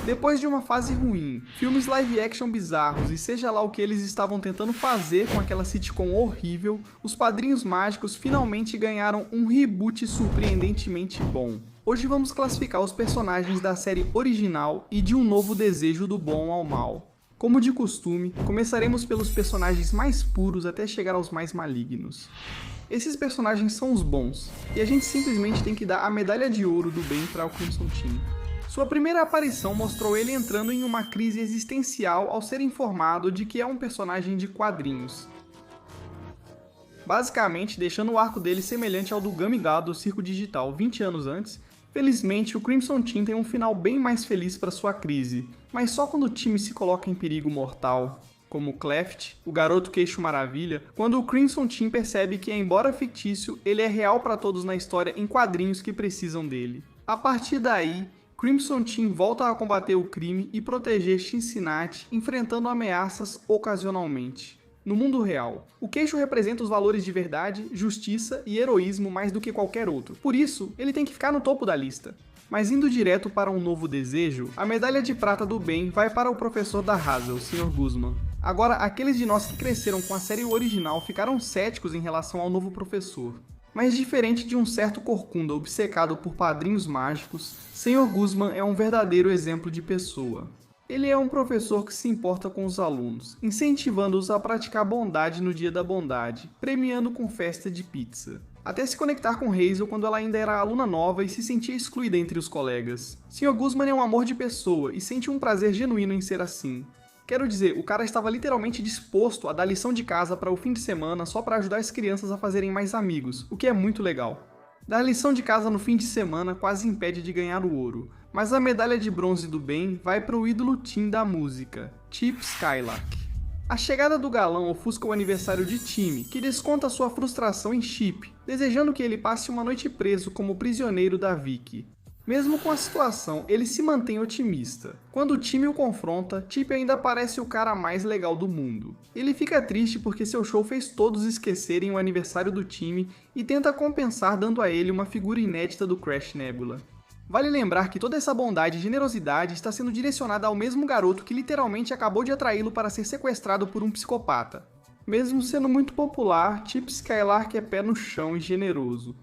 Depois de uma fase ruim, filmes live action bizarros e seja lá o que eles estavam tentando fazer com aquela sitcom horrível, os Padrinhos Mágicos finalmente ganharam um reboot surpreendentemente bom. Hoje vamos classificar os personagens da série original e de um novo desejo do bom ao mal. Como de costume, começaremos pelos personagens mais puros até chegar aos mais malignos. Esses personagens são os bons, e a gente simplesmente tem que dar a medalha de ouro do bem para o Crimson Team. Sua primeira aparição mostrou ele entrando em uma crise existencial ao ser informado de que é um personagem de quadrinhos. Basicamente, deixando o arco dele semelhante ao do Gamiga do Circo Digital 20 anos antes, felizmente o Crimson Team tem um final bem mais feliz para sua crise, mas só quando o time se coloca em perigo mortal. Como Cleft, o garoto queixo maravilha, quando o Crimson Team percebe que, embora fictício, ele é real para todos na história em quadrinhos que precisam dele. A partir daí, Crimson Team volta a combater o crime e proteger Cincinnati, enfrentando ameaças ocasionalmente. No mundo real, o queixo representa os valores de verdade, justiça e heroísmo mais do que qualquer outro. Por isso, ele tem que ficar no topo da lista. Mas indo direto para um novo desejo, a medalha de prata do bem vai para o professor da Hazel, o Sr. Guzman. Agora, aqueles de nós que cresceram com a série original ficaram céticos em relação ao novo professor. Mas diferente de um certo corcunda obcecado por padrinhos mágicos, Sr. Guzman é um verdadeiro exemplo de pessoa. Ele é um professor que se importa com os alunos, incentivando-os a praticar bondade no dia da bondade, premiando com festa de pizza. Até se conectar com Hazel quando ela ainda era aluna nova e se sentia excluída entre os colegas. Sr. Guzman é um amor de pessoa e sente um prazer genuíno em ser assim. Quero dizer, o cara estava literalmente disposto a dar lição de casa para o fim de semana só para ajudar as crianças a fazerem mais amigos, o que é muito legal. Dar lição de casa no fim de semana quase impede de ganhar o ouro, mas a medalha de bronze do bem vai para o ídolo teen da música, Chip Skylark. A chegada do galão ofusca o aniversário de Timmy, que desconta sua frustração em Chip, desejando que ele passe uma noite preso como prisioneiro da Vicky. Mesmo com a situação, ele se mantém otimista. Quando o time o confronta, Chip ainda parece o cara mais legal do mundo. Ele fica triste porque seu show fez todos esquecerem o aniversário do time e tenta compensar dando a ele uma figura inédita do Crash Nebula. Vale lembrar que toda essa bondade e generosidade está sendo direcionada ao mesmo garoto que literalmente acabou de atraí-lo para ser sequestrado por um psicopata. Mesmo sendo muito popular, Chip Skylark é pé no chão e generoso.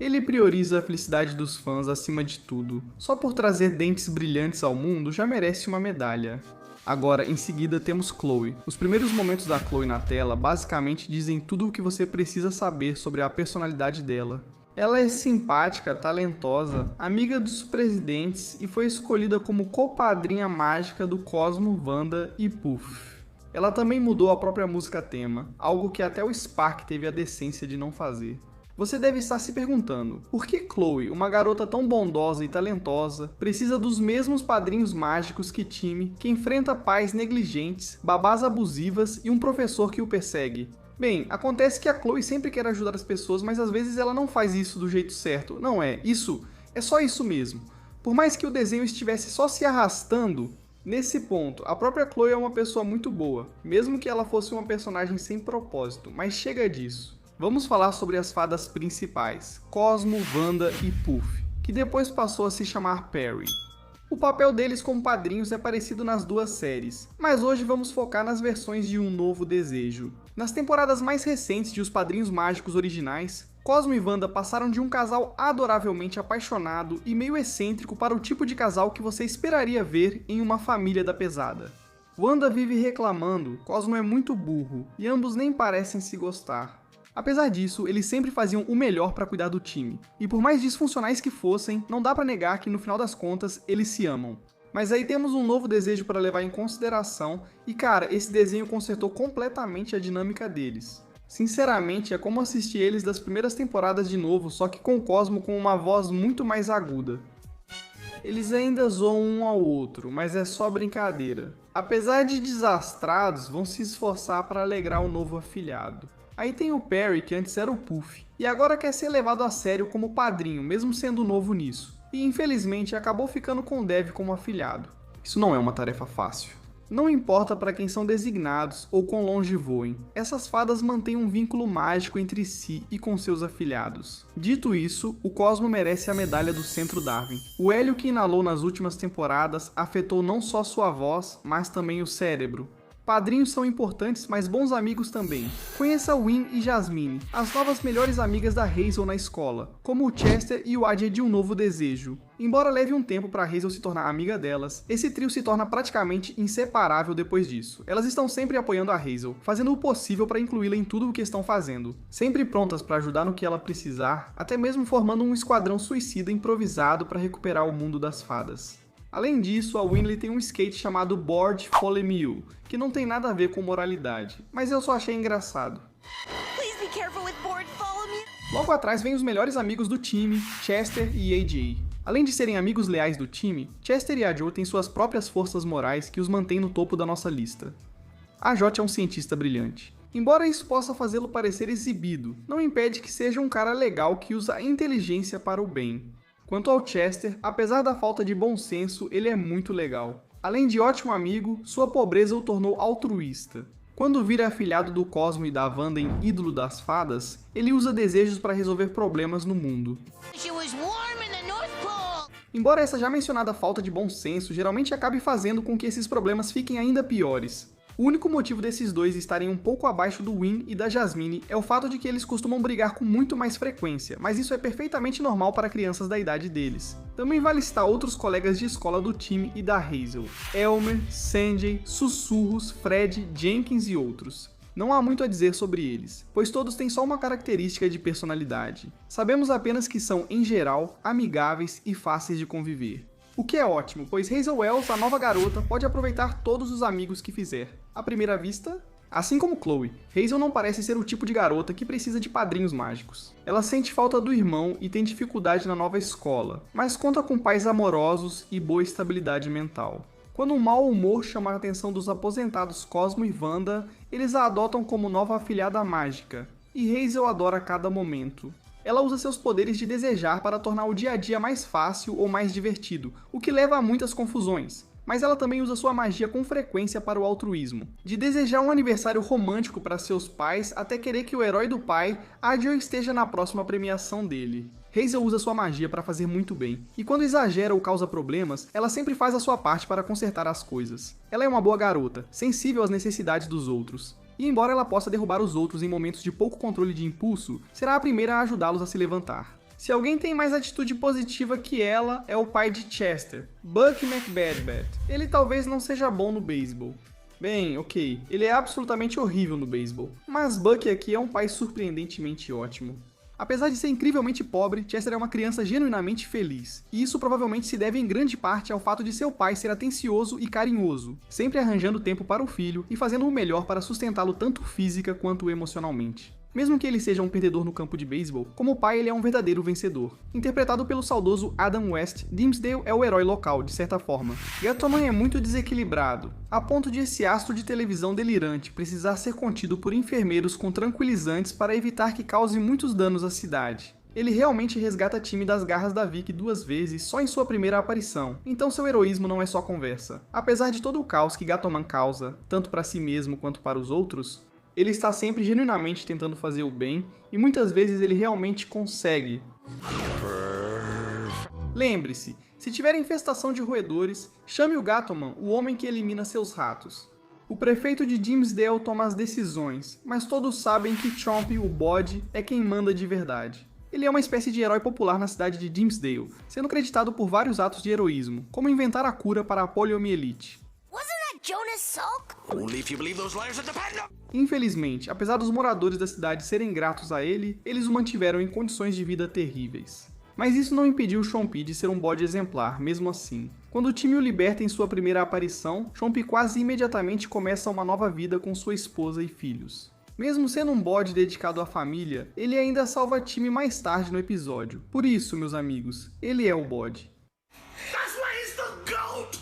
Ele prioriza a felicidade dos fãs acima de tudo. Só por trazer dentes brilhantes ao mundo já merece uma medalha. Agora, em seguida, temos Chloe. Os primeiros momentos da Chloe na tela basicamente dizem tudo o que você precisa saber sobre a personalidade dela. Ela é simpática, talentosa, amiga dos presidentes e foi escolhida como copadrinha mágica do Cosmo, Wanda e Puff. Ela também mudou a própria música tema, algo que até o Spark teve a decência de não fazer. Você deve estar se perguntando, por que Chloe, uma garota tão bondosa e talentosa, precisa dos mesmos padrinhos mágicos que Timmy, que enfrenta pais negligentes, babás abusivas e um professor que o persegue? Bem, acontece que a Chloe sempre quer ajudar as pessoas, mas às vezes ela não faz isso do jeito certo. Não é, isso é só isso mesmo. Por mais que o desenho estivesse só se arrastando, nesse ponto, a própria Chloe é uma pessoa muito boa, mesmo que ela fosse uma personagem sem propósito, mas chega disso. Vamos falar sobre as fadas principais, Cosmo, Wanda e Puff, que depois passou a se chamar Perry. O papel deles como padrinhos é parecido nas duas séries, mas hoje vamos focar nas versões de Um Novo Desejo. Nas temporadas mais recentes de Os Padrinhos Mágicos originais, Cosmo e Wanda passaram de um casal adoravelmente apaixonado e meio excêntrico para o tipo de casal que você esperaria ver em Uma Família da Pesada. Wanda vive reclamando, Cosmo é muito burro, e ambos nem parecem se gostar. Apesar disso, eles sempre faziam o melhor para cuidar do time, e por mais disfuncionais que fossem, não dá para negar que no final das contas, eles se amam. Mas aí temos um novo desejo para levar em consideração, e cara, esse desenho consertou completamente a dinâmica deles. Sinceramente, é como assistir eles das primeiras temporadas de novo, só que com o Cosmo com uma voz muito mais aguda. Eles ainda zoam um ao outro, mas é só brincadeira. Apesar de desastrados, vão se esforçar para alegrar o novo afilhado. Aí tem o Perry, que antes era o Puff, e agora quer ser levado a sério como padrinho, mesmo sendo novo nisso. E infelizmente acabou ficando com o Dev como afilhado. Isso não é uma tarefa fácil. Não importa para quem são designados ou quão longe voem, essas fadas mantêm um vínculo mágico entre si e com seus afilhados. Dito isso, o Cosmo merece a medalha do Centro Darwin. O hélio que inalou nas últimas temporadas afetou não só sua voz, mas também o cérebro. Padrinhos são importantes, mas bons amigos também. Conheça Win e Jasmine, as novas melhores amigas da Hazel na escola, como o Chester e o Adja de um novo desejo. Embora leve um tempo para Hazel se tornar amiga delas, esse trio se torna praticamente inseparável depois disso. Elas estão sempre apoiando a Hazel, fazendo o possível para incluí-la em tudo o que estão fazendo, sempre prontas para ajudar no que ela precisar, até mesmo formando um esquadrão suicida improvisado para recuperar o mundo das fadas. Além disso, a Winley tem um skate chamado Board Follow Me, que não tem nada a ver com moralidade, mas eu só achei engraçado. Logo atrás vem os melhores amigos do time, Chester e AJ. Além de serem amigos leais do time, Chester e a Jo têm suas próprias forças morais que os mantêm no topo da nossa lista. A Jot é um cientista brilhante. Embora isso possa fazê-lo parecer exibido, não impede que seja um cara legal que usa a inteligência para o bem. Quanto ao Chester, apesar da falta de bom senso, ele é muito legal. Além de ótimo amigo, sua pobreza o tornou altruísta. Quando vira afilhado do Cosmo e da Wanda em ídolo das fadas, ele usa desejos para resolver problemas no mundo. Embora essa já mencionada falta de bom senso geralmente acabe fazendo com que esses problemas fiquem ainda piores. O único motivo desses dois estarem um pouco abaixo do Win e da Jasmine é o fato de que eles costumam brigar com muito mais frequência, mas isso é perfeitamente normal para crianças da idade deles. Também vale citar outros colegas de escola do time e da Hazel: Elmer, Sanjay, Sussurros, Fred, Jenkins e outros. Não há muito a dizer sobre eles, pois todos têm só uma característica de personalidade. Sabemos apenas que são, em geral, amigáveis e fáceis de conviver. O que é ótimo, pois Hazel Wells, a nova garota, pode aproveitar todos os amigos que fizer. À primeira vista, assim como Chloe, Hazel não parece ser o tipo de garota que precisa de padrinhos mágicos. Ela sente falta do irmão e tem dificuldade na nova escola, mas conta com pais amorosos e boa estabilidade mental. Quando um mau humor chama a atenção dos aposentados Cosmo e Wanda, eles a adotam como nova afilhada mágica, e Hazel adora cada momento. Ela usa seus poderes de desejar para tornar o dia a dia mais fácil ou mais divertido, o que leva a muitas confusões. Mas ela também usa sua magia com frequência para o altruísmo, de desejar um aniversário romântico para seus pais até querer que o herói do pai, Adja, esteja na próxima premiação dele. Hazel usa sua magia para fazer muito bem, e quando exagera ou causa problemas, ela sempre faz a sua parte para consertar as coisas. Ela é uma boa garota, sensível às necessidades dos outros. E embora ela possa derrubar os outros em momentos de pouco controle de impulso, será a primeira a ajudá-los a se levantar. Se alguém tem mais atitude positiva que ela, é o pai de Chester, Buck McBadbat. Ele talvez não seja bom no beisebol. Bem, ok, ele é absolutamente horrível no beisebol, mas Buck aqui é um pai surpreendentemente ótimo. Apesar de ser incrivelmente pobre, Chester é uma criança genuinamente feliz, e isso provavelmente se deve em grande parte ao fato de seu pai ser atencioso e carinhoso, sempre arranjando tempo para o filho e fazendo o melhor para sustentá-lo tanto física quanto emocionalmente. Mesmo que ele seja um perdedor no campo de beisebol, como pai ele é um verdadeiro vencedor. Interpretado pelo saudoso Adam West, Dimmsdale é o herói local, de certa forma. Gattoman é muito desequilibrado, a ponto de esse astro de televisão delirante precisar ser contido por enfermeiros com tranquilizantes para evitar que cause muitos danos à cidade. Ele realmente resgata time das garras da Vicky 2 vezes só em sua primeira aparição, então seu heroísmo não é só conversa. Apesar de todo o caos que Gattoman causa, tanto para si mesmo quanto para os outros, ele está sempre genuinamente tentando fazer o bem, e muitas vezes ele realmente consegue. Lembre-se, se tiver infestação de roedores, chame o Gattoman, o homem que elimina seus ratos. O prefeito de Dimmsdale toma as decisões, mas todos sabem que Chomp, o bode, é quem manda de verdade. Ele é uma espécie de herói popular na cidade de Dimmsdale, sendo creditado por vários atos de heroísmo, como inventar a cura para a poliomielite. Jonas Salk? Only if you believe those liars at the patent. Infelizmente, apesar dos moradores da cidade serem gratos a ele, eles o mantiveram em condições de vida terríveis. Mas isso não impediu Chomp de ser um bode exemplar, mesmo assim. Quando o time o liberta em sua primeira aparição, Chomp quase imediatamente começa uma nova vida com sua esposa e filhos. Mesmo sendo um bode dedicado à família, ele ainda salva time mais tarde no episódio. Por isso, meus amigos, ele é o bode. That's why he's the goat!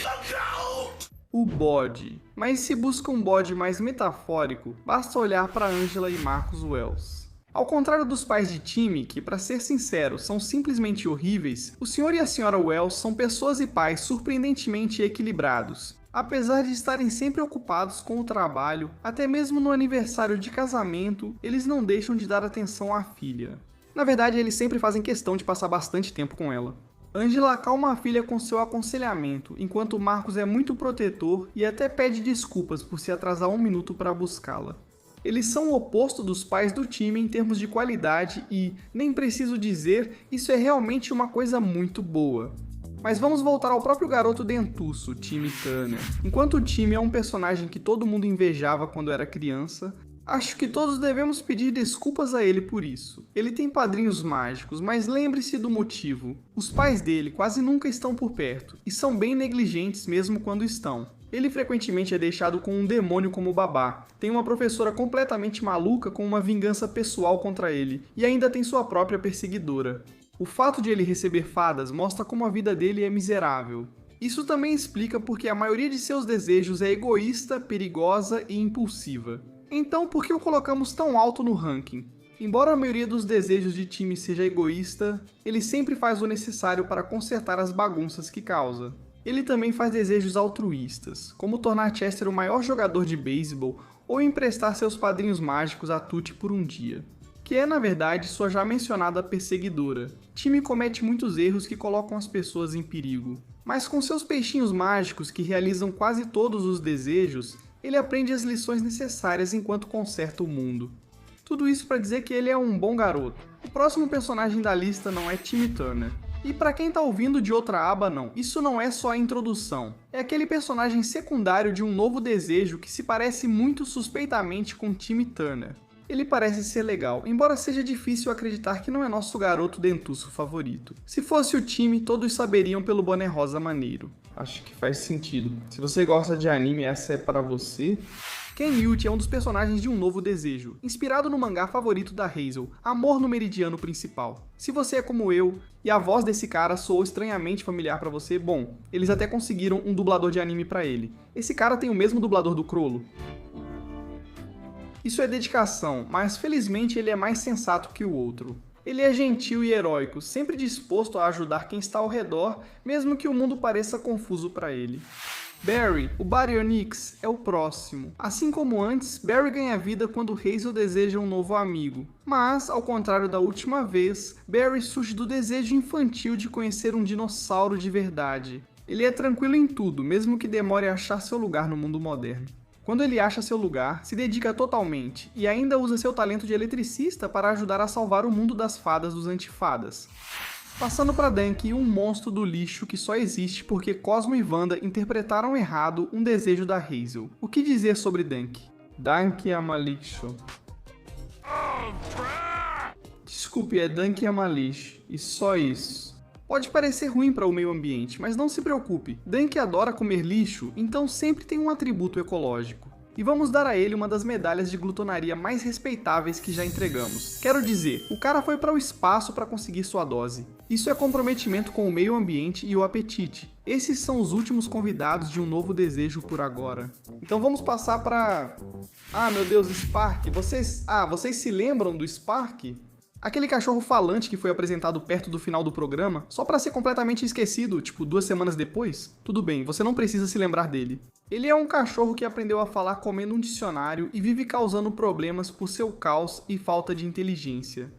The goat! O bode. Mas se busca um bode mais metafórico, basta olhar para Angela e Marcus Wells. Ao contrário dos pais de time, que, para ser sincero, são simplesmente horríveis, o Sr. e a Sra. Wells são pessoas e pais surpreendentemente equilibrados. Apesar de estarem sempre ocupados com o trabalho, até mesmo no aniversário de casamento, eles não deixam de dar atenção à filha. Na verdade, eles sempre fazem questão de passar bastante tempo com ela. Angela acalma a filha com seu aconselhamento, enquanto Marcos é muito protetor e até pede desculpas por se atrasar 1 minuto para buscá-la. Eles são o oposto dos pais do time em termos de qualidade e, nem preciso dizer, isso é realmente uma coisa muito boa. Mas vamos voltar ao próprio garoto dentuço, Timmy Turner. Enquanto o Timmy é um personagem que todo mundo invejava quando era criança, acho que todos devemos pedir desculpas a ele por isso. Ele tem padrinhos mágicos, mas lembre-se do motivo. Os pais dele quase nunca estão por perto, e são bem negligentes mesmo quando estão. Ele frequentemente é deixado com um demônio como babá, tem uma professora completamente maluca com uma vingança pessoal contra ele, e ainda tem sua própria perseguidora. O fato de ele receber fadas mostra como a vida dele é miserável. Isso também explica porque a maioria de seus desejos é egoísta, perigosa e impulsiva. Então, por que o colocamos tão alto no ranking? Embora a maioria dos desejos de Timmy seja egoísta, ele sempre faz o necessário para consertar as bagunças que causa. Ele também faz desejos altruístas, como tornar Chester o maior jogador de beisebol ou emprestar seus padrinhos mágicos a Tutti por um dia, que é na verdade sua já mencionada perseguidora. Timmy comete muitos erros que colocam as pessoas em perigo, mas com seus peixinhos mágicos que realizam quase todos os desejos, ele aprende as lições necessárias enquanto conserta o mundo. Tudo isso para dizer que ele é um bom garoto. O próximo personagem da lista não é Timmy Turner. E para quem tá ouvindo de outra aba não, isso não é só a introdução. É aquele personagem secundário de um novo desejo que se parece muito suspeitamente com Timmy Turner. Ele parece ser legal, embora seja difícil acreditar que não é nosso garoto dentuço favorito. Se fosse o Timmy, todos saberiam pelo boné rosa maneiro. Acho que faz sentido. Se você gosta de anime, essa é para você. Ken Yuchi é um dos personagens de Um Novo Desejo, inspirado no mangá favorito da Hazel, Amor no Meridiano Principal. Se você é como eu, e a voz desse cara soou estranhamente familiar pra você, bom, eles até conseguiram um dublador de anime pra ele. Esse cara tem o mesmo dublador do Crollo. Isso é dedicação, mas felizmente ele é mais sensato que o outro. Ele é gentil e heróico, sempre disposto a ajudar quem está ao redor, mesmo que o mundo pareça confuso pra ele. Barry, o Baryonyx, é o próximo. Assim como antes, Barry ganha vida quando Hazel deseja um novo amigo. Mas, ao contrário da última vez, Barry surge do desejo infantil de conhecer um dinossauro de verdade. Ele é tranquilo em tudo, mesmo que demore a achar seu lugar no mundo moderno. Quando ele acha seu lugar, se dedica totalmente, e ainda usa seu talento de eletricista para ajudar a salvar o mundo das fadas dos antifadas. Passando para Dunk, um monstro do lixo que só existe porque Cosmo e Wanda interpretaram errado um desejo da Hazel. O que dizer sobre Dunk? Dunk ama lixo. Desculpe, é Dunk ama lixo. E só isso. Pode parecer ruim para o meio ambiente, mas não se preocupe. Dunk adora comer lixo, então sempre tem um atributo ecológico. E vamos dar a ele uma das medalhas de glutonaria mais respeitáveis que já entregamos. Quero dizer, o cara foi para o espaço para conseguir sua dose. Isso é comprometimento com o meio ambiente e o apetite. Esses são os últimos convidados de Um Novo Desejo por agora. Então vamos passar para... Ah, meu Deus, Spark. Vocês se lembram do Spark? Aquele cachorro falante que foi apresentado perto do final do programa, só para ser completamente esquecido, tipo 2 semanas depois? Tudo bem, você não precisa se lembrar dele. Ele é um cachorro que aprendeu a falar comendo um dicionário e vive causando problemas por seu caos e falta de inteligência.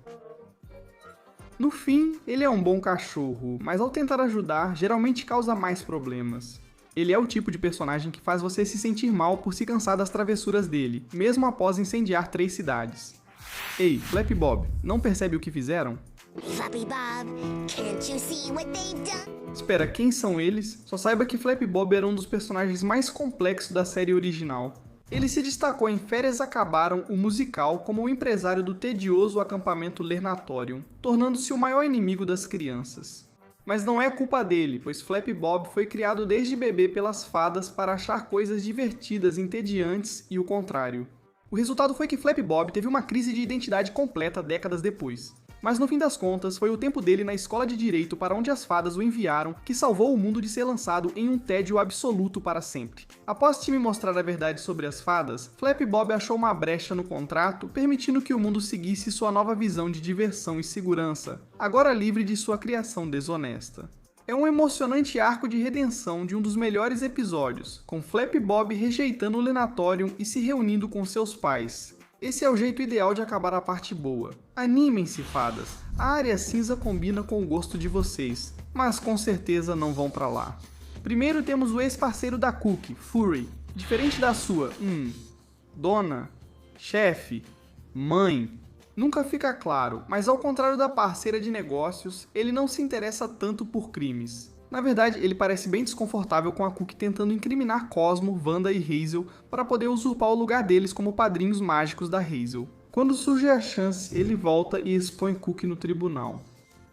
No fim, ele é um bom cachorro, mas ao tentar ajudar, geralmente causa mais problemas. Ele é o tipo de personagem que faz você se sentir mal por se cansar das travessuras dele, mesmo após incendiar 3 cidades. Ei, Flappy Bob, não percebe o que fizeram? Flappy Bob, can't you see what they've done? Espera, quem são eles? Só saiba que Flappy Bob era um dos personagens mais complexos da série original. Ele se destacou em Férias Acabaram, o musical, como o empresário do tedioso acampamento Lernatorium, tornando-se o maior inimigo das crianças. Mas não é culpa dele, pois Flappy Bob foi criado desde bebê pelas fadas para achar coisas divertidas entediantes e o contrário. O resultado foi que Flappy Bob teve uma crise de identidade completa décadas depois. Mas no fim das contas, foi o tempo dele na escola de direito para onde as fadas o enviaram que salvou o mundo de ser lançado em um tédio absoluto para sempre. Após Timmy mostrar a verdade sobre as fadas, Flappy Bob achou uma brecha no contrato, permitindo que o mundo seguisse sua nova visão de diversão e segurança, agora livre de sua criação desonesta. É um emocionante arco de redenção de um dos melhores episódios, com Flap Bob rejeitando o Lenatorium e se reunindo com seus pais. Esse é o jeito ideal de acabar a parte boa. Animem-se, fadas. A área cinza combina com o gosto de vocês, mas com certeza não vão pra lá. Primeiro temos o ex-parceiro da Cookie, Fury. Diferente da sua, dona, chefe, mãe, nunca fica claro, mas ao contrário da parceira de negócios, ele não se interessa tanto por crimes. Na verdade, ele parece bem desconfortável com a Cookie tentando incriminar Cosmo, Wanda e Hazel para poder usurpar o lugar deles como padrinhos mágicos da Hazel. Quando surge a chance, ele volta e expõe Cookie no tribunal.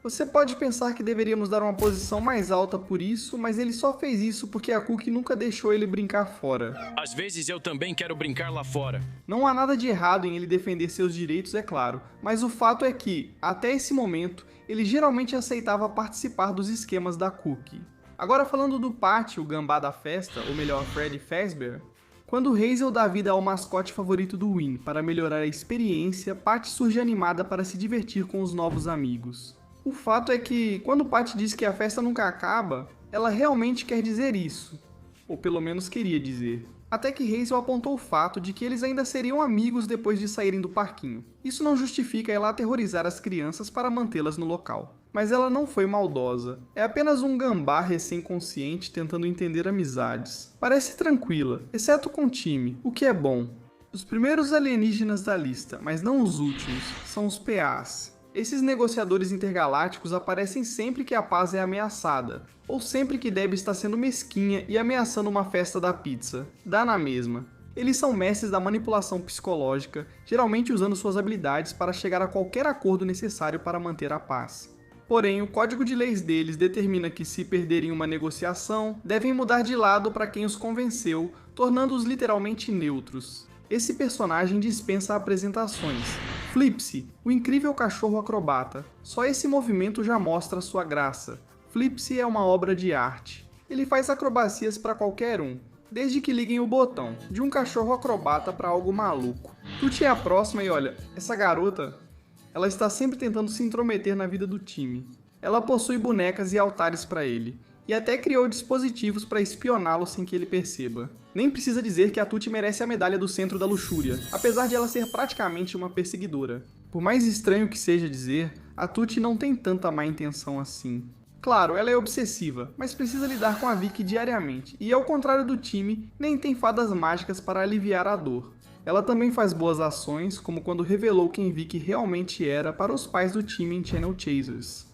Você pode pensar que deveríamos dar uma posição mais alta por isso, mas ele só fez isso porque a Cookie nunca deixou ele brincar fora. Às vezes eu também quero brincar lá fora. Não há nada de errado em ele defender seus direitos, é claro, mas o fato é que, até esse momento, ele geralmente aceitava participar dos esquemas da Cookie. Agora falando do Patty, o gambá da festa, ou melhor, Freddy Fazbear, quando Hazel dá vida ao mascote favorito do Win para melhorar a experiência, Patty surge animada para se divertir com os novos amigos. O fato é que, quando Patty diz que a festa nunca acaba, ela realmente quer dizer isso. Ou pelo menos queria dizer. Até que Hazel apontou o fato de que eles ainda seriam amigos depois de saírem do parquinho. Isso não justifica ela aterrorizar as crianças para mantê-las no local. Mas ela não foi maldosa. É apenas um gambá recém-consciente tentando entender amizades. Parece tranquila, exceto com o time, o que é bom. Os primeiros alienígenas da lista, mas não os últimos, são os PAs. Esses negociadores intergalácticos aparecem sempre que a paz é ameaçada, ou sempre que Debbie está sendo mesquinha e ameaçando uma festa da pizza. Dá na mesma. Eles são mestres da manipulação psicológica, geralmente usando suas habilidades para chegar a qualquer acordo necessário para manter a paz. Porém, o código de leis deles determina que, se perderem uma negociação, devem mudar de lado para quem os convenceu, tornando-os literalmente neutros. Esse personagem dispensa apresentações. Flipsy, o incrível cachorro acrobata. Só esse movimento já mostra sua graça. Flipsy é uma obra de arte. Ele faz acrobacias para qualquer um, desde que liguem o botão, de um cachorro acrobata para algo maluco. Tutti é a próxima e olha, essa garota, ela está sempre tentando se intrometer na vida do time. Ela possui bonecas e altares para ele, e até criou dispositivos para espioná-lo sem que ele perceba. Nem precisa dizer que a Tutti merece a medalha do centro da luxúria, apesar de ela ser praticamente uma perseguidora. Por mais estranho que seja dizer, a Tutti não tem tanta má intenção assim. Claro, ela é obsessiva, mas precisa lidar com a Vicky diariamente, e ao contrário do time, nem tem fadas mágicas para aliviar a dor. Ela também faz boas ações, como quando revelou quem Vicky realmente era para os pais do time em Channel Chasers.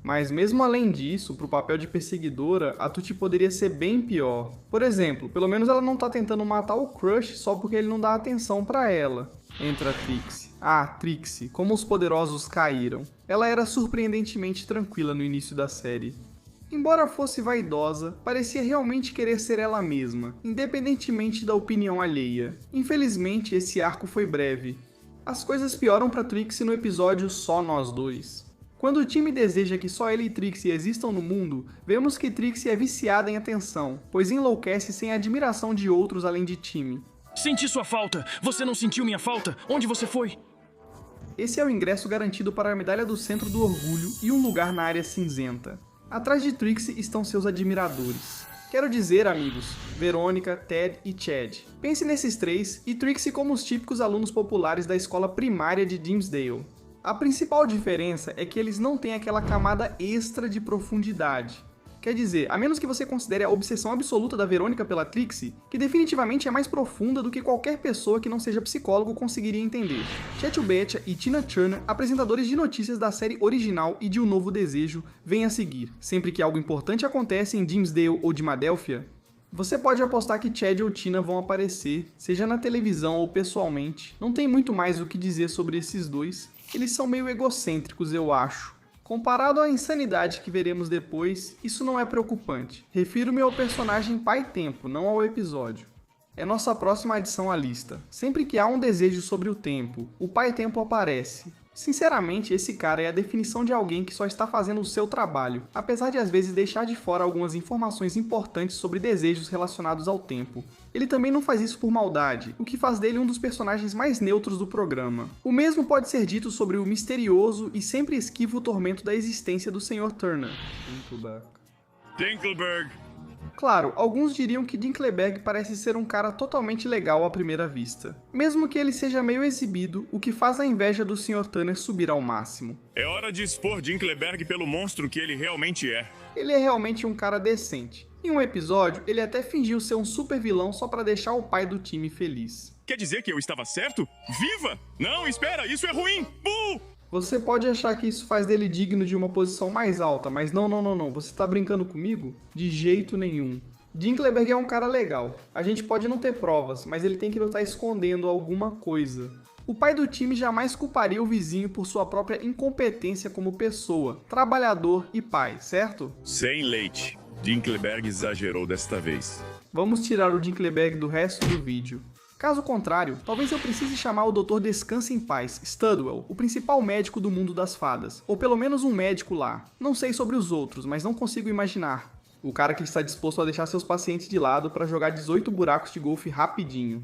Mas mesmo além disso, pro papel de perseguidora, a Tutti poderia ser bem pior. Por exemplo, pelo menos ela não tá tentando matar o Crush só porque ele não dá atenção pra ela. Entra Trixie. Ah, Trixie, como os poderosos caíram. Ela era surpreendentemente tranquila no início da série. Embora fosse vaidosa, parecia realmente querer ser ela mesma, independentemente da opinião alheia. Infelizmente, esse arco foi breve. As coisas pioram pra Trixie no episódio Só Nós Dois. Quando o time deseja que só ele e Trixie existam no mundo, vemos que Trixie é viciada em atenção, pois enlouquece sem a admiração de outros além de time. Senti sua falta! Você não sentiu minha falta? Onde você foi? Esse é o ingresso garantido para a medalha do Centro do Orgulho e um lugar na área cinzenta. Atrás de Trixie estão seus admiradores. Quero dizer, amigos, Verônica, Ted e Chad. Pense nesses três e Trixie como os típicos alunos populares da escola primária de Dimmsdale. A principal diferença é que eles não têm aquela camada extra de profundidade. Quer dizer, a menos que você considere a obsessão absoluta da Verônica pela Trixie, que definitivamente é mais profunda do que qualquer pessoa que não seja psicólogo conseguiria entender. Chet Betcha e Tina Turner, apresentadores de notícias da série original e de Um Novo Desejo, vêm a seguir. Sempre que algo importante acontece em Dimmsdale ou Dimmadelphia, você pode apostar que Chad ou Tina vão aparecer, seja na televisão ou pessoalmente. Não tem muito mais o que dizer sobre esses dois. Eles são meio egocêntricos, eu acho. Comparado à insanidade que veremos depois, isso não é preocupante. Refiro-me ao personagem Pai Tempo, não ao episódio. É nossa próxima adição à lista. Sempre que há um desejo sobre o tempo, o Pai Tempo aparece. Sinceramente, esse cara é a definição de alguém que só está fazendo o seu trabalho, apesar de às vezes deixar de fora algumas informações importantes sobre desejos relacionados ao tempo. Ele também não faz isso por maldade, o que faz dele um dos personagens mais neutros do programa. O mesmo pode ser dito sobre o misterioso e sempre esquivo tormento da existência do Sr. Turner. Dinkleberg. Claro, alguns diriam que Dinkleberg parece ser um cara totalmente legal à primeira vista. Mesmo que ele seja meio exibido, o que faz a inveja do Sr. Tanner subir ao máximo. É hora de expor Dinkleberg pelo monstro que ele realmente é. Ele é realmente um cara decente. Em um episódio, ele até fingiu ser um super vilão só pra deixar o pai do time feliz. Quer dizer que eu estava certo? Viva! Não, espera, isso é ruim! Bull! Você pode achar que isso faz dele digno de uma posição mais alta, mas não, você tá brincando comigo? De jeito nenhum. Dinkleberg é um cara legal. A gente pode não ter provas, mas ele tem que estar escondendo alguma coisa. O pai do time jamais culparia o vizinho por sua própria incompetência como pessoa, trabalhador e pai, certo? Sem leite. Dinkleberg exagerou desta vez. Vamos tirar o Dinkleberg do resto do vídeo. Caso contrário, talvez eu precise chamar o Dr. Descanse em Paz, Studwell, o principal médico do mundo das fadas. Ou pelo menos um médico lá. Não sei sobre os outros, mas não consigo imaginar. O cara que está disposto a deixar seus pacientes de lado para jogar 18 buracos de golfe rapidinho.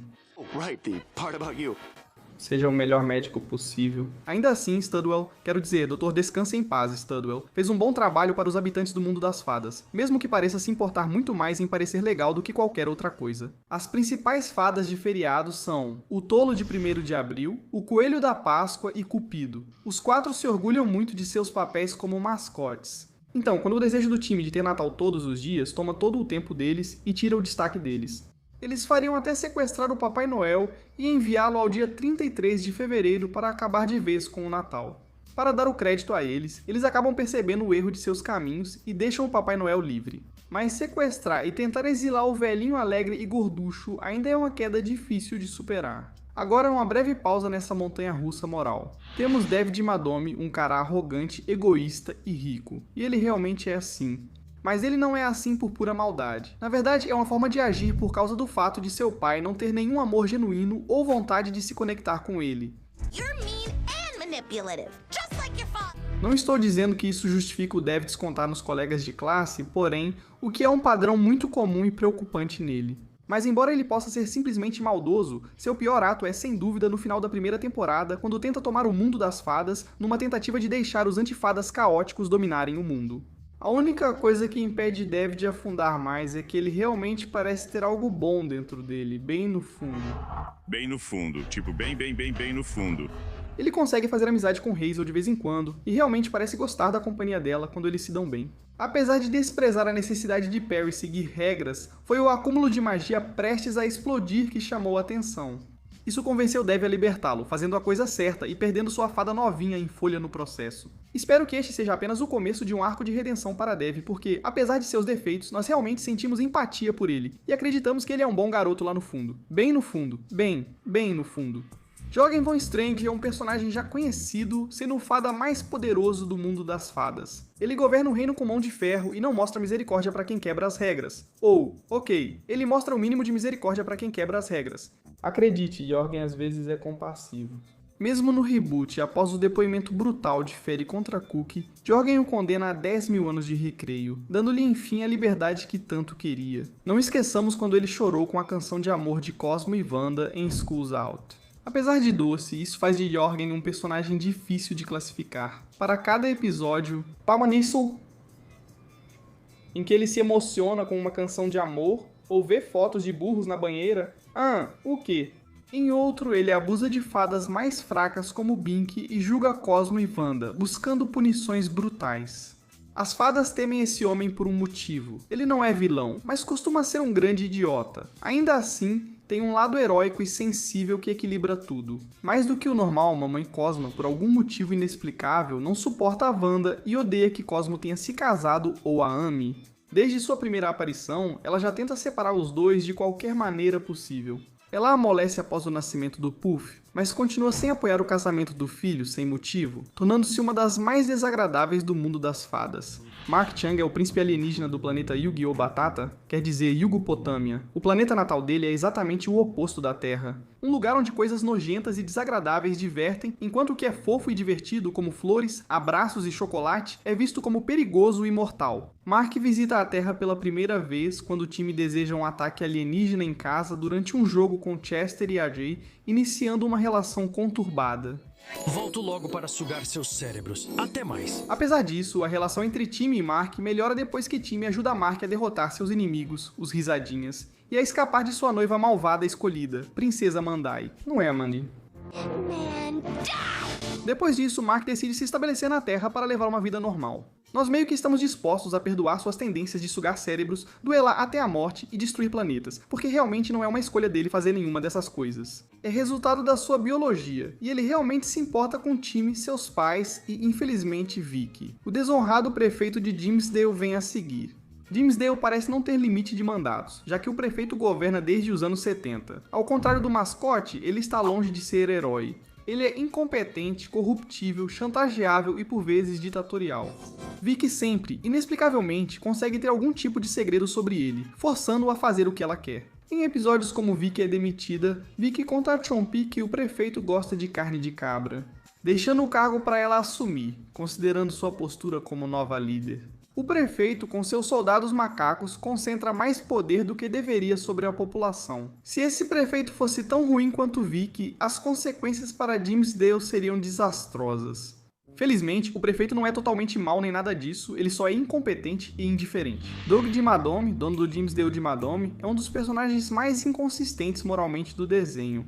Seja o melhor médico possível. Ainda assim, Studwell, quero dizer, Dr. Descanse em Paz, Studwell, fez um bom trabalho para os habitantes do mundo das fadas, mesmo que pareça se importar muito mais em parecer legal do que qualquer outra coisa. As principais fadas de feriado são o Tolo de 1º de Abril, o Coelho da Páscoa e Cupido. Os 4 se orgulham muito de seus papéis como mascotes. Então, quando o desejo do time de ter Natal todos os dias toma todo o tempo deles e tira o destaque deles. Eles fariam até sequestrar o Papai Noel e enviá-lo ao dia 33 de fevereiro para acabar de vez com o Natal. Para dar o crédito a eles, eles acabam percebendo o erro de seus caminhos e deixam o Papai Noel livre. Mas sequestrar e tentar exilar o velhinho alegre e gorducho ainda é uma queda difícil de superar. Agora uma breve pausa nessa montanha-russa moral. Temos David Madomi, um cara arrogante, egoísta e rico. E ele realmente é assim. Mas ele não é assim por pura maldade. Na verdade, é uma forma de agir por causa do fato de seu pai não ter nenhum amor genuíno ou vontade de se conectar com ele. You're mean and manipulative, just like your father. Não estou dizendo que isso justifica o Dev descontar nos colegas de classe, porém, o que é um padrão muito comum e preocupante nele. Mas embora ele possa ser simplesmente maldoso, seu pior ato é sem dúvida no final da primeira temporada, quando tenta tomar o mundo das fadas numa tentativa de deixar os antifadas caóticos dominarem o mundo. A única coisa que impede Dev de afundar mais é que ele realmente parece ter algo bom dentro dele, bem no fundo. Bem no fundo, tipo bem no fundo. Ele consegue fazer amizade com Hazel de vez em quando, e realmente parece gostar da companhia dela quando eles se dão bem. Apesar de desprezar a necessidade de Perry seguir regras, foi o acúmulo de magia prestes a explodir que chamou a atenção. Isso convenceu Dev a libertá-lo, fazendo a coisa certa e perdendo sua fada novinha em folha no processo. Espero que este seja apenas o começo de um arco de redenção para Dev, porque, apesar de seus defeitos, nós realmente sentimos empatia por ele, e acreditamos que ele é um bom garoto lá no fundo. Bem no fundo. Bem no fundo. Jorgen Von Strange é um personagem já conhecido, sendo o fada mais poderoso do mundo das fadas. Ele governa o reino com mão de ferro e não mostra misericórdia para quem quebra as regras. Ou, ok, ele mostra o mínimo de misericórdia para quem quebra as regras. Acredite, Jorgen às vezes é compassivo. Mesmo no reboot, após o depoimento brutal de Fairy contra Cookie, Jorgen o condena a 10 mil anos de recreio, dando-lhe enfim a liberdade que tanto queria. Não esqueçamos quando ele chorou com a canção de amor de Cosmo e Wanda em School's Out. Apesar de doce, isso faz de Jorgen um personagem difícil de classificar. Para cada episódio, Pamanisul, em que ele se emociona com uma canção de amor, ou vê fotos de burros na banheira, o quê? Em outro, ele abusa de fadas mais fracas como Bink e julga Cosmo e Wanda, buscando punições brutais. As fadas temem esse homem por um motivo. Ele não é vilão, mas costuma ser um grande idiota. Ainda assim, tem um lado heróico e sensível que equilibra tudo. Mais do que o normal, Mamãe Cosma, por algum motivo inexplicável, não suporta a Wanda e odeia que Cosmo tenha se casado ou a ame. Desde sua primeira aparição, ela já tenta separar os dois de qualquer maneira possível. Ela amolece após o nascimento do Puff, mas continua sem apoiar o casamento do filho sem motivo, tornando-se uma das mais desagradáveis do mundo das fadas. Mark Chang é o príncipe alienígena do planeta Yu-Gi-Oh! Batata, quer dizer Yugopotâmia. O planeta natal dele é exatamente o oposto da Terra. Um lugar onde coisas nojentas e desagradáveis divertem, enquanto o que é fofo e divertido, como flores, abraços e chocolate, é visto como perigoso e mortal. Mark visita a Terra pela primeira vez quando o time deseja um ataque alienígena em casa durante um jogo com Chester e AJ, iniciando uma relação conturbada. Volto logo para sugar seus cérebros. Até mais. Apesar disso, a relação entre Timmy e Mark melhora depois que Timmy ajuda Mark a derrotar seus inimigos, os Risadinhas, e a escapar de sua noiva malvada escolhida, Princesa Mandai. Não é, Mandy? Man, Depois disso, Mark decide se estabelecer na Terra para levar uma vida normal. Nós meio que estamos dispostos a perdoar suas tendências de sugar cérebros, duelar até a morte e destruir planetas, porque realmente não é uma escolha dele fazer nenhuma dessas coisas. É resultado da sua biologia, e ele realmente se importa com Timmy, seus pais e, infelizmente, Vicky. O desonrado prefeito de Dimmsdale vem a seguir. Dimmsdale parece não ter limite de mandatos, já que o prefeito governa desde os anos 70. Ao contrário do mascote, ele está longe de ser herói. Ele é incompetente, corruptível, chantageável e por vezes ditatorial. Vicky sempre, inexplicavelmente, consegue ter algum tipo de segredo sobre ele, forçando-o a fazer o que ela quer. Em episódios como Vicky é demitida, Vicky conta a Chompi que o prefeito gosta de carne de cabra, deixando o cargo para ela assumir, considerando sua postura como nova líder. O prefeito, com seus soldados macacos, concentra mais poder do que deveria sobre a população. Se esse prefeito fosse tão ruim quanto Vicky, as consequências para Dimmsdale seriam desastrosas. Felizmente, o prefeito não é totalmente mau nem nada disso, ele só é incompetente e indiferente. Doug Dimmadome, dono do Dimmsdale Dimmadome, é um dos personagens mais inconsistentes moralmente do desenho.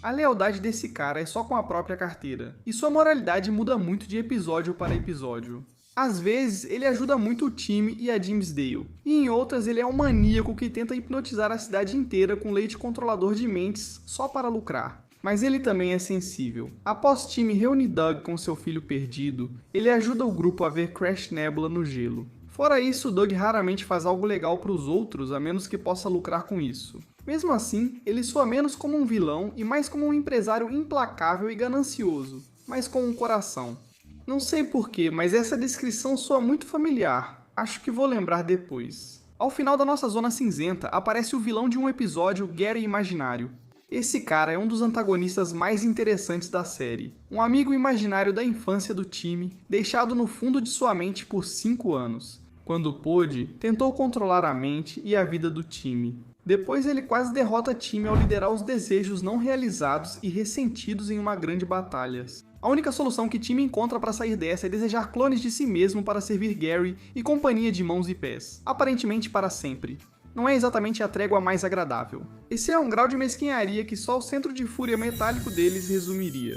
A lealdade desse cara é só com a própria carteira, e sua moralidade muda muito de episódio para episódio. Às vezes, ele ajuda muito o time e a Dimmsdale, e em outras ele é um maníaco que tenta hipnotizar a cidade inteira com leite controlador de mentes só para lucrar. Mas ele também é sensível. Após Timmy reunir Doug com seu filho perdido, ele ajuda o grupo a ver Crash Nebula no gelo. Fora isso, Doug raramente faz algo legal para os outros, a menos que possa lucrar com isso. Mesmo assim, ele soa menos como um vilão e mais como um empresário implacável e ganancioso, mas com um coração. Não sei porquê, mas essa descrição soa muito familiar. Acho que vou lembrar depois. Ao final da nossa zona cinzenta, aparece o vilão de um episódio, Gary Imaginário. Esse cara é um dos antagonistas mais interessantes da série. Um amigo imaginário da infância do time, deixado no fundo de sua mente por 5 anos. Quando pôde, tentou controlar a mente e a vida do time. Depois ele quase derrota Timmy ao liderar os desejos não realizados e ressentidos em uma grande batalha. A única solução que Timmy encontra para sair dessa é desejar clones de si mesmo para servir Gary e companhia de mãos e pés, aparentemente para sempre. Não é exatamente a trégua mais agradável. Esse é um grau de mesquinharia que só o centro de fúria metálico deles resumiria.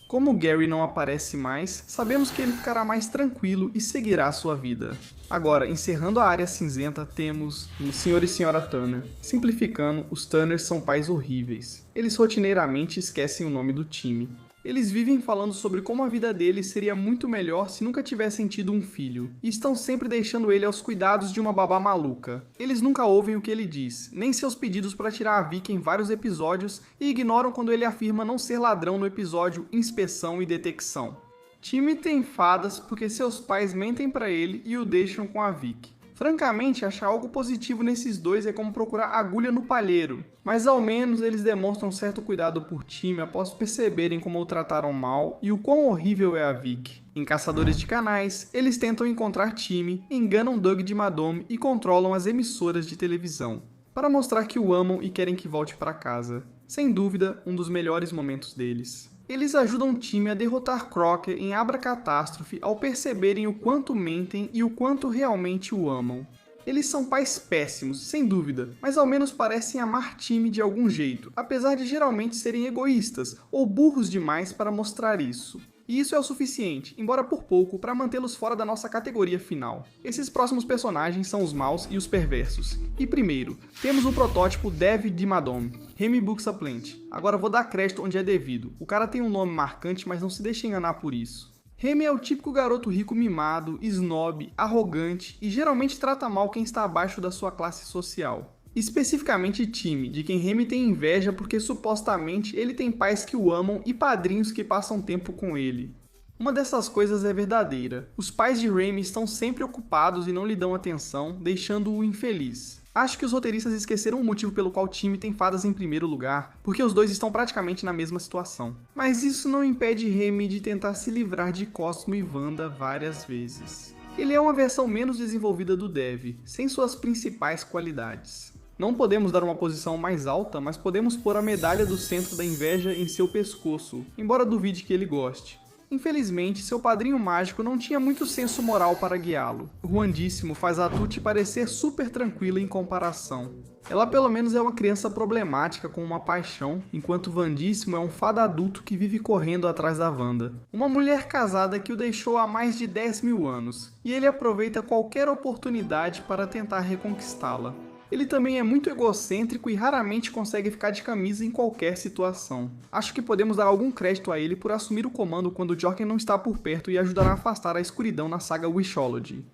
Como Gary não aparece mais, sabemos que ele ficará mais tranquilo e seguirá sua vida. Agora, encerrando a área cinzenta, temos o Sr. e Sra. Turner. Simplificando, os Turners são pais horríveis. Eles rotineiramente esquecem o nome do time. Eles vivem falando sobre como a vida deles seria muito melhor se nunca tivessem tido um filho, e estão sempre deixando ele aos cuidados de uma babá maluca. Eles nunca ouvem o que ele diz, nem seus pedidos para tirar a Vicky em vários episódios, e ignoram quando ele afirma não ser ladrão no episódio Inspeção e Detecção. Timmy tem fadas porque seus pais mentem para ele e o deixam com a Vicky. Francamente, achar algo positivo nesses dois é como procurar agulha no palheiro, mas ao menos eles demonstram certo cuidado por Timmy após perceberem como o trataram mal e o quão horrível é a Vicky. Em Caçadores de Canais, eles tentam encontrar Timmy, enganam Doug Dimmadome e controlam as emissoras de televisão, para mostrar que o amam e querem que volte para casa. Sem dúvida, um dos melhores momentos deles. Eles ajudam Timmy a derrotar Crocker em Abracatástrofe ao perceberem o quanto mentem e o quanto realmente o amam. Eles são pais péssimos, sem dúvida, mas ao menos parecem amar Timmy de algum jeito, apesar de geralmente serem egoístas ou burros demais para mostrar isso. E isso é o suficiente, embora por pouco, para mantê-los fora da nossa categoria final. Esses próximos personagens são os maus e os perversos. E primeiro, temos o protótipo Dev Dimmadome, Remy Buxaplant. Agora vou dar crédito onde é devido. O cara tem um nome marcante, mas não se deixe enganar por isso. Remy é o típico garoto rico mimado, snob, arrogante e geralmente trata mal quem está abaixo da sua classe social. Especificamente Timmy, de quem Remy tem inveja porque supostamente ele tem pais que o amam e padrinhos que passam tempo com ele. Uma dessas coisas é verdadeira. Os pais de Remy estão sempre ocupados e não lhe dão atenção, deixando-o infeliz. Acho que os roteiristas esqueceram o motivo pelo qual Timmy tem fadas em primeiro lugar, porque os dois estão praticamente na mesma situação. Mas isso não impede Remy de tentar se livrar de Cosmo e Wanda várias vezes. Ele é uma versão menos desenvolvida do Dev, sem suas principais qualidades. Não podemos dar uma posição mais alta, mas podemos pôr a medalha do centro da inveja em seu pescoço, embora duvide que ele goste. Infelizmente, seu padrinho mágico não tinha muito senso moral para guiá-lo. Ruandíssimo faz a Tutti parecer super tranquila em comparação. Ela pelo menos é uma criança problemática com uma paixão, enquanto Vandíssimo é um fada adulto que vive correndo atrás da Wanda. Uma mulher casada que o deixou há mais de 10.000 anos, e ele aproveita qualquer oportunidade para tentar reconquistá-la. Ele também é muito egocêntrico e raramente consegue ficar de camisa em qualquer situação. Acho que podemos dar algum crédito a ele por assumir o comando quando Jorken não está por perto e ajudar a afastar a escuridão na saga Wishology.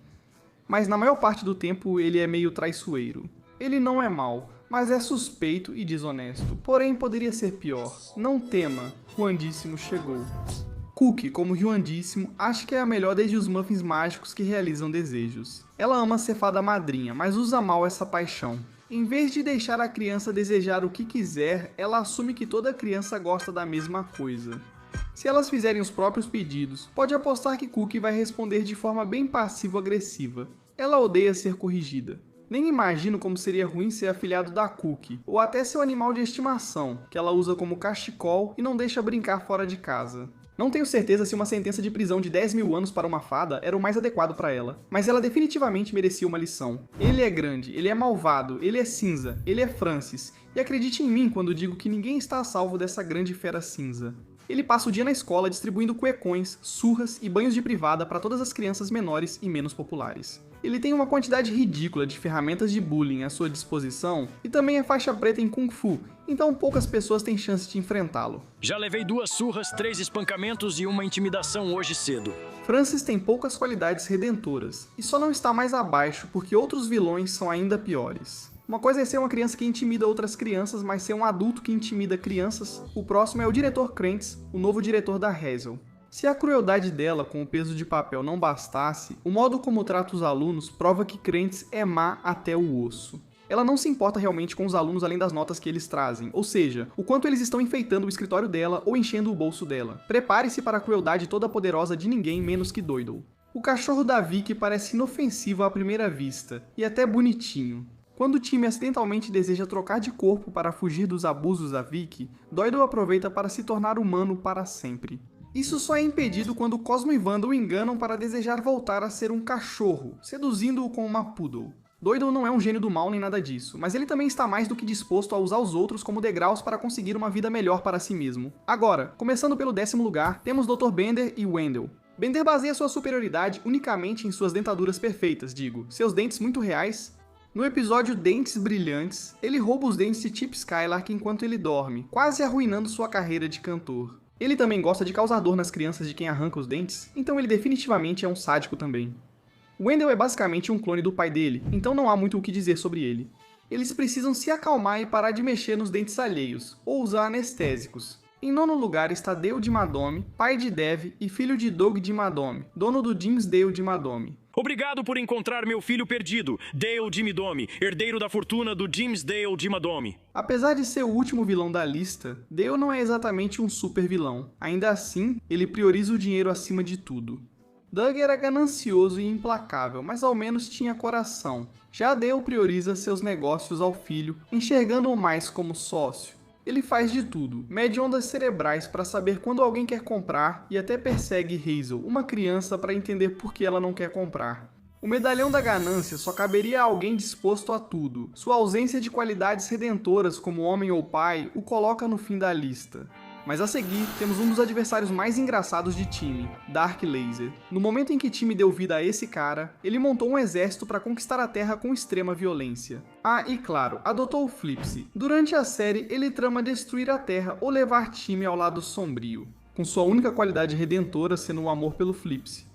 Mas na maior parte do tempo ele é meio traiçoeiro. Ele não é mau, mas é suspeito e desonesto, porém poderia ser pior. Não tema, Ruandíssimo chegou. Cookie, como Ruandíssimo, acha que é a melhor desde os muffins mágicos que realizam desejos. Ela ama ser fada madrinha, mas usa mal essa paixão. Em vez de deixar a criança desejar o que quiser, ela assume que toda criança gosta da mesma coisa. Se elas fizerem os próprios pedidos, pode apostar que Cookie vai responder de forma bem passivo-agressiva. Ela odeia ser corrigida. Nem imagino como seria ruim ser afilhado da Cookie, ou até seu animal de estimação, que ela usa como cachecol e não deixa brincar fora de casa. Não tenho certeza se uma sentença de prisão de 10.000 anos para uma fada era o mais adequado para ela, mas ela definitivamente merecia uma lição. Ele é grande, ele é malvado, ele é cinza, ele é Francis, e acredite em mim quando digo que ninguém está a salvo dessa grande fera cinza. Ele passa o dia na escola distribuindo cuecões, surras e banhos de privada para todas as crianças menores e menos populares. Ele tem uma quantidade ridícula de ferramentas de bullying à sua disposição e também é faixa preta em Kung Fu, então poucas pessoas têm chance de enfrentá-lo. Já levei 2 surras, 3 espancamentos e uma intimidação hoje cedo. Francis tem poucas qualidades redentoras, e só não está mais abaixo porque outros vilões são ainda piores. Uma coisa é ser uma criança que intimida outras crianças, mas ser um adulto que intimida crianças, o próximo é o diretor Krantz, o novo diretor da Hazel. Se a crueldade dela com o peso de papel não bastasse, o modo como trata os alunos prova que Krantz é má até o osso. Ela não se importa realmente com os alunos além das notas que eles trazem, ou seja, o quanto eles estão enfeitando o escritório dela ou enchendo o bolso dela. Prepare-se para a crueldade toda poderosa de ninguém menos que Doidle. O cachorro da Vicky parece inofensivo à primeira vista, e até bonitinho. Quando o time acidentalmente deseja trocar de corpo para fugir dos abusos da Vicky, Doidle aproveita para se tornar humano para sempre. Isso só é impedido quando Cosmo e Wanda o enganam para desejar voltar a ser um cachorro, seduzindo-o com uma poodle. Doidle não é um gênio do mal nem nada disso, mas ele também está mais do que disposto a usar os outros como degraus para conseguir uma vida melhor para si mesmo. Agora, começando pelo 10º lugar, temos Dr. Bender e Wendell. Bender baseia sua superioridade unicamente em suas dentaduras perfeitas, seus dentes muito reais. No episódio Dentes Brilhantes, ele rouba os dentes de Chip Skylark enquanto ele dorme, quase arruinando sua carreira de cantor. Ele também gosta de causar dor nas crianças de quem arranca os dentes, então ele definitivamente é um sádico também. Wendell é basicamente um clone do pai dele, então não há muito o que dizer sobre ele. Eles precisam se acalmar e parar de mexer nos dentes alheios, ou usar anestésicos. Em 9º lugar está Dale de Madome, pai de Dev e filho de Doug de Madome, dono do James Dale de Madome. Obrigado por encontrar meu filho perdido, Dale de Madome, herdeiro da fortuna do James Dale de Madome. Apesar de ser o último vilão da lista, Dale não é exatamente um super vilão. Ainda assim, ele prioriza o dinheiro acima de tudo. Doug era ganancioso e implacável, mas ao menos tinha coração. Já Dale prioriza seus negócios ao filho, enxergando-o mais como sócio. Ele faz de tudo, mede ondas cerebrais para saber quando alguém quer comprar e até persegue Hazel, uma criança, para entender por que ela não quer comprar. O medalhão da ganância só caberia a alguém disposto a tudo. Sua ausência de qualidades redentoras como homem ou pai o coloca no fim da lista. Mas a seguir, temos um dos adversários mais engraçados de time, Dark Laser. No momento em que time deu vida a esse cara, ele montou um exército para conquistar a Terra com extrema violência. Ah, e claro, adotou o Flipsy. Durante a série, ele trama destruir a Terra ou levar time ao lado sombrio, com sua única qualidade redentora sendo o amor pelo Flipsy.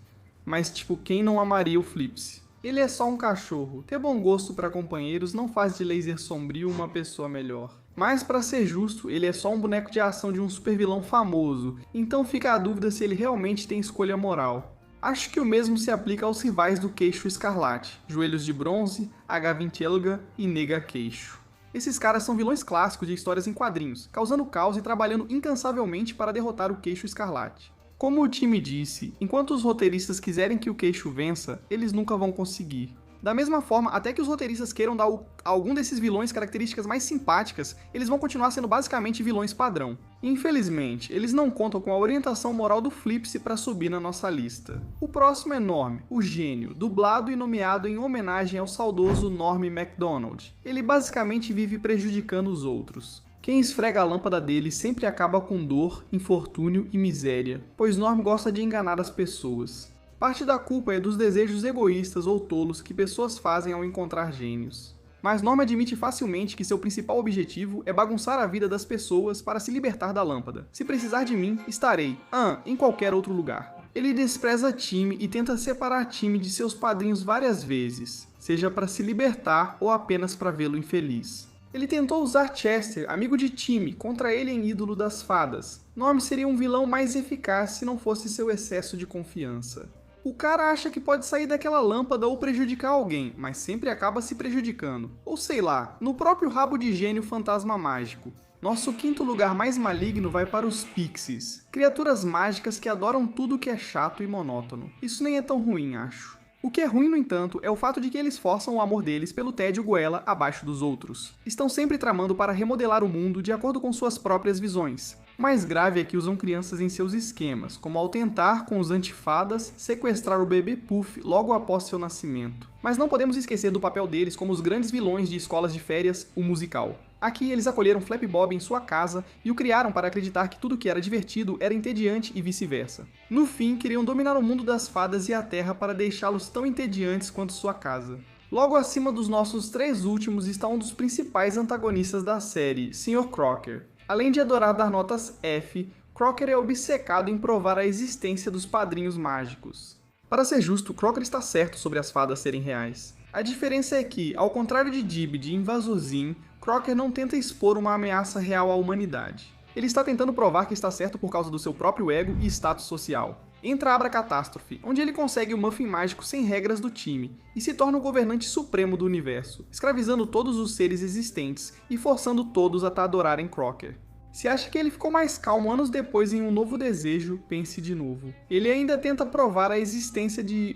Mas tipo, quem não amaria o Flipsy? Ele é só um cachorro. Ter bom gosto para companheiros não faz de Laser sombrio uma pessoa melhor. Mas, para ser justo, ele é só um boneco de ação de um super vilão famoso, então fica a dúvida se ele realmente tem escolha moral. Acho que o mesmo se aplica aos rivais do Queixo Escarlate, Joelhos de Bronze, H20 Elga e Nega Queixo. Esses caras são vilões clássicos de histórias em quadrinhos, causando caos e trabalhando incansavelmente para derrotar o Queixo Escarlate. Como o time disse, enquanto os roteiristas quiserem que o Queixo vença, eles nunca vão conseguir. Da mesma forma, até que os roteiristas queiram dar a algum desses vilões características mais simpáticas, eles vão continuar sendo basicamente vilões padrão. Infelizmente, eles não contam com a orientação moral do Flipsy para subir na nossa lista. O próximo é Norm, o gênio, dublado e nomeado em homenagem ao saudoso Norm Macdonald. Ele basicamente vive prejudicando os outros. Quem esfrega a lâmpada dele sempre acaba com dor, infortúnio e miséria, pois Norm gosta de enganar as pessoas. Parte da culpa é dos desejos egoístas ou tolos que pessoas fazem ao encontrar gênios. Mas Norm admite facilmente que seu principal objetivo é bagunçar a vida das pessoas para se libertar da lâmpada. Se precisar de mim, estarei, em qualquer outro lugar. Ele despreza Timmy e tenta separar Timmy de seus padrinhos várias vezes, seja para se libertar ou apenas para vê-lo infeliz. Ele tentou usar Chester, amigo de Timmy, contra ele em Ídolo das Fadas. Norm seria um vilão mais eficaz se não fosse seu excesso de confiança. O cara acha que pode sair daquela lâmpada ou prejudicar alguém, mas sempre acaba se prejudicando. Ou sei lá, no próprio rabo de gênio fantasma mágico. Nosso quinto lugar mais maligno vai para os Pixies, criaturas mágicas que adoram tudo que é chato e monótono. Isso nem é tão ruim, acho. O que é ruim, no entanto, é o fato de que eles forçam o amor deles pelo tédio goela abaixo dos outros. Estão sempre tramando para remodelar o mundo de acordo com suas próprias visões. O mais grave é que usam crianças em seus esquemas, como ao tentar, com os antifadas, sequestrar o bebê Puff logo após seu nascimento. Mas não podemos esquecer do papel deles como os grandes vilões de Escolas de Férias, o musical. Aqui eles acolheram Flap Bob em sua casa e o criaram para acreditar que tudo que era divertido era entediante e vice-versa. No fim, queriam dominar o mundo das fadas e a Terra para deixá-los tão entediantes quanto sua casa. Logo acima dos nossos três últimos está um dos principais antagonistas da série, Sr. Crocker. Além de adorar dar notas F, Crocker é obcecado em provar a existência dos padrinhos mágicos. Para ser justo, Crocker está certo sobre as fadas serem reais. A diferença é que, ao contrário de Dibby e Invasozin, Crocker não tenta expor uma ameaça real à humanidade. Ele está tentando provar que está certo por causa do seu próprio ego e status social. Entra a Abracatástrofe, onde ele consegue o Muffin mágico sem regras do time, e se torna o governante supremo do universo, escravizando todos os seres existentes e forçando todos a adorarem Crocker. Se acha que ele ficou mais calmo anos depois em Um Novo Desejo, pense de novo. Ele ainda tenta provar a existência de...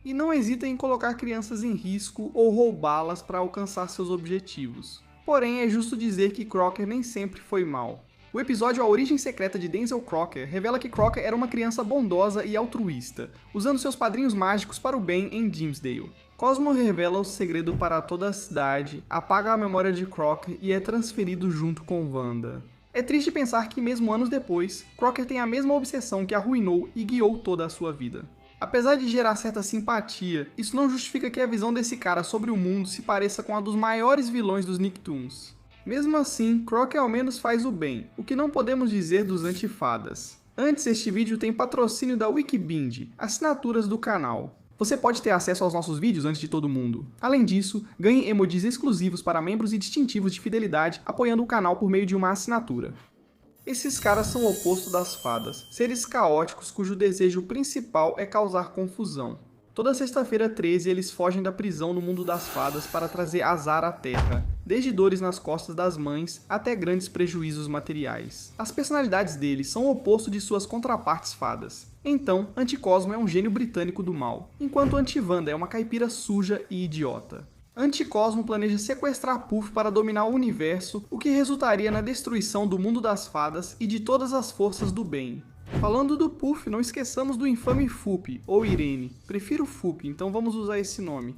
e não hesita em colocar crianças em risco ou roubá-las para alcançar seus objetivos. Porém, é justo dizer que Crocker nem sempre foi mal. O episódio A Origem Secreta de Denzel Crocker revela que Crocker era uma criança bondosa e altruísta, usando seus padrinhos mágicos para o bem em Dimmsdale. Cosmo revela o segredo para toda a cidade, apaga a memória de Crocker e é transferido junto com Wanda. É triste pensar que mesmo anos depois, Crocker tem a mesma obsessão que arruinou e guiou toda a sua vida. Apesar de gerar certa simpatia, isso não justifica que a visão desse cara sobre o mundo se pareça com a dos maiores vilões dos Nicktoons. Mesmo assim, Crocker ao menos faz o bem, o que não podemos dizer dos antifadas. Antes, este vídeo tem patrocínio da Wikibind, assinaturas do canal. Você pode ter acesso aos nossos vídeos antes de todo mundo. Além disso, ganhe emojis exclusivos para membros e distintivos de fidelidade apoiando o canal por meio de uma assinatura. Esses caras são o oposto das fadas, seres caóticos cujo desejo principal é causar confusão. Toda sexta-feira 13 eles fogem da prisão no mundo das fadas para trazer azar à Terra, desde dores nas costas das mães até grandes prejuízos materiais. As personalidades deles são o oposto de suas contrapartes fadas. Então, Anticosmo é um gênio britânico do mal, enquanto Antivanda é uma caipira suja e idiota. Anticosmo planeja sequestrar Puff para dominar o universo, o que resultaria na destruição do mundo das fadas e de todas as forças do bem. Falando do Puff, não esqueçamos do infame Fup, ou Irene. Prefiro Fup, então vamos usar esse nome.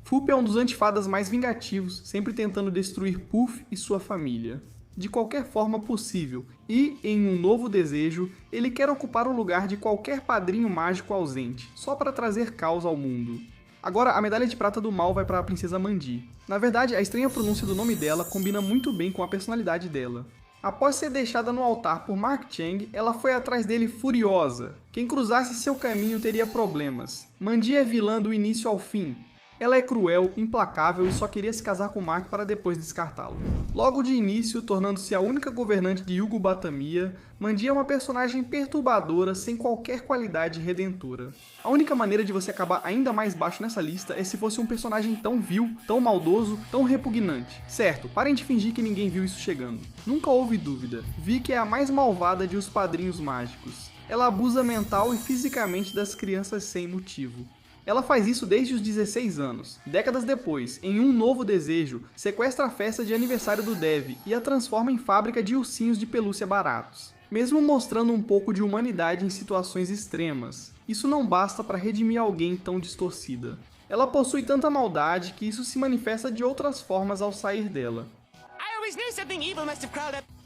Fup é um dos antifadas mais vingativos, sempre tentando destruir Puff e sua família, de qualquer forma possível, e, em Um Novo Desejo, ele quer ocupar o lugar de qualquer padrinho mágico ausente, só para trazer caos ao mundo. Agora, a medalha de prata do mal vai para a princesa Mandy. Na verdade, a estranha pronúncia do nome dela combina muito bem com a personalidade dela. Após ser deixada no altar por Mark Chang, ela foi atrás dele furiosa. Quem cruzasse seu caminho teria problemas. Mandy é vilã do início ao fim. Ela é cruel, implacável e só queria se casar com Mark para depois descartá-lo. Logo de início, tornando-se a única governante de Yugobatamia, Mandy é uma personagem perturbadora sem qualquer qualidade redentora. A única maneira de você acabar ainda mais baixo nessa lista é se fosse um personagem tão vil, tão maldoso, tão repugnante. Certo, parem de fingir que ninguém viu isso chegando. Nunca houve dúvida, Vicky é a mais malvada de Os Padrinhos Mágicos. Ela abusa mental e fisicamente das crianças sem motivo. Ela faz isso desde os 16 anos. Décadas depois, em um novo desejo, sequestra a festa de aniversário do Dev e a transforma em fábrica de ursinhos de pelúcia baratos. Mesmo mostrando um pouco de humanidade em situações extremas, isso não basta para redimir alguém tão distorcida. Ela possui tanta maldade que isso se manifesta de outras formas ao sair dela.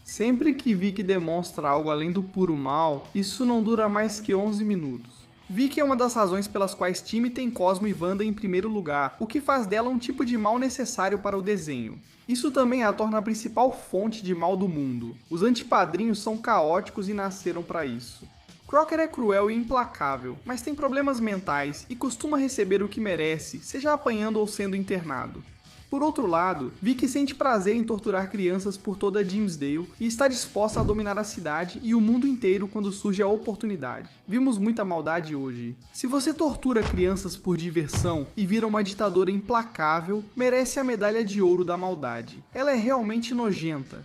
Sempre que Vicky demonstra algo além do puro mal, isso não dura mais que 11 minutos. Vicky é uma das razões pelas quais Timmy tem Cosmo e Wanda em primeiro lugar, o que faz dela um tipo de mal necessário para o desenho. Isso também a torna a principal fonte de mal do mundo. Os antipadrinhos são caóticos e nasceram para isso. Crocker é cruel e implacável, mas tem problemas mentais e costuma receber o que merece, seja apanhando ou sendo internado. Por outro lado, Vicky sente prazer em torturar crianças por toda Dimsdale e está disposta a dominar a cidade e o mundo inteiro quando surge a oportunidade. Vimos muita maldade hoje. Se você tortura crianças por diversão e vira uma ditadora implacável, merece a medalha de ouro da maldade. Ela é realmente nojenta.